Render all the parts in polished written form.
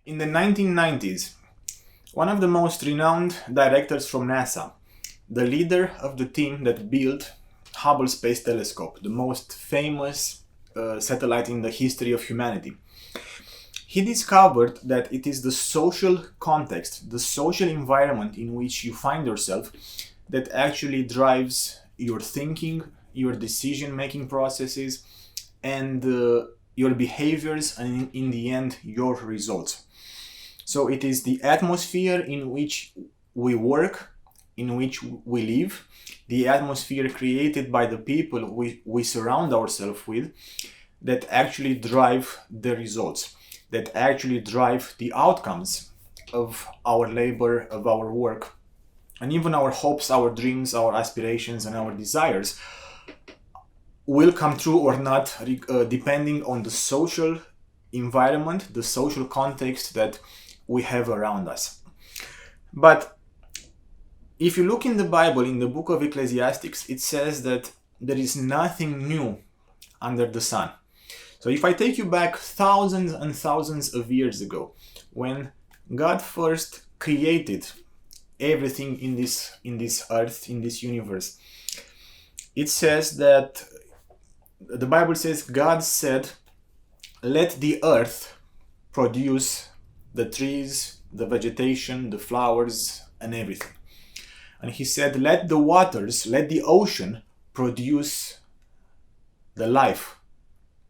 In the 1990s, one of the most renowned directors from NASA, the leader of the team that built Hubble Space Telescope, the most famous satellite in the history of humanity, he discovered that it is the social context, the social environment in which you find yourself that actually drives your thinking, your decision-making processes, and your behaviors, and in the end, your results. So it is the atmosphere in which we work, in which we live, the atmosphere created by the people we surround ourselves with, that actually drive the results, that actually drive the outcomes of our labor, of our work, and even our hopes, our dreams, our aspirations, and our desires will come true or not, depending on the social environment, the social context that we have around us. But if you look in the Bible, in the book of Ecclesiastes, it says that there is nothing new under the sun. So if I take you back thousands and thousands of years ago, when God first created everything in this earth, in this universe, it says that the Bible says God said, "Let the earth produce the trees, the vegetation, the flowers, and everything." And he said, "Let the waters, let the ocean produce the life,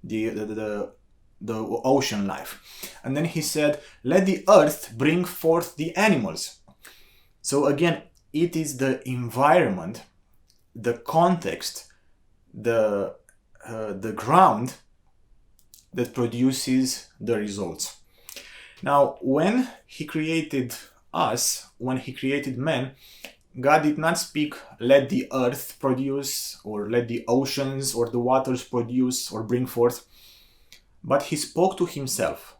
the ocean life." And then he said, "Let the earth bring forth the animals." So again, it is the environment, the context, the ground that produces the results. Now, when he created us, when he created man, God did not speak, "Let the earth produce," or "Let the oceans or the waters produce or bring forth," but he spoke to himself.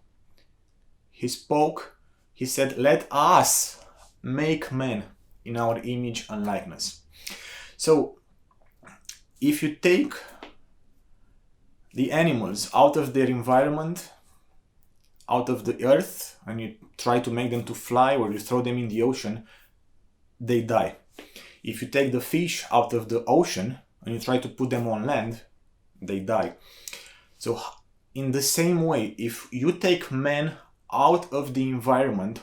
He said, "Let us make man in our image and likeness." So, if you take the animals out of their environment, out of the earth, and you try to make them to fly, or you throw them in the ocean, they die. If you take the fish out of the ocean and you try to put them on land, they die. So in the same way, if you take man out of the environment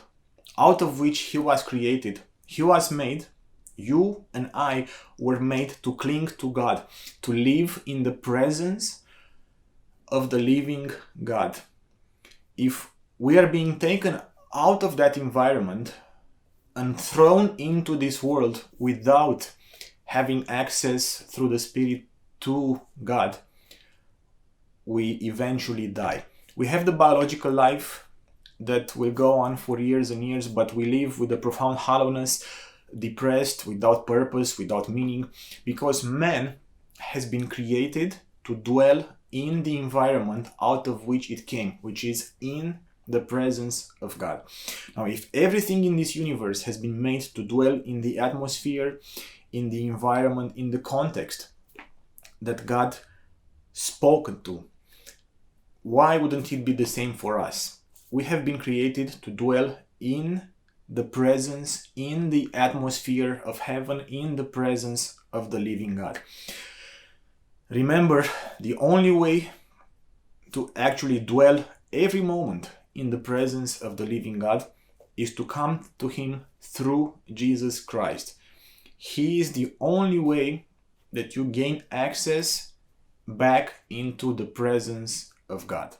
out of which he was created, he was made, you and I were made to cling to God, to live in the presence of the living God. If we are being taken out of that environment and thrown into this world without having access through the Spirit to God, we eventually die. We have the biological life that will go on for years and years, but we live with a profound hollowness, depressed, without purpose, without meaning, because man has been created to dwell in the environment out of which it came, which is in the presence of God. Now, if everything in this universe has been made to dwell in the atmosphere, in the environment, in the context that God spoke to, why wouldn't it be the same for us? We have been created to dwell in the presence, in the atmosphere of heaven, in the presence of the living God. Remember, the only way to actually dwell every moment in the presence of the living God is to come to Him through Jesus Christ. He is the only way that you gain access back into the presence of God.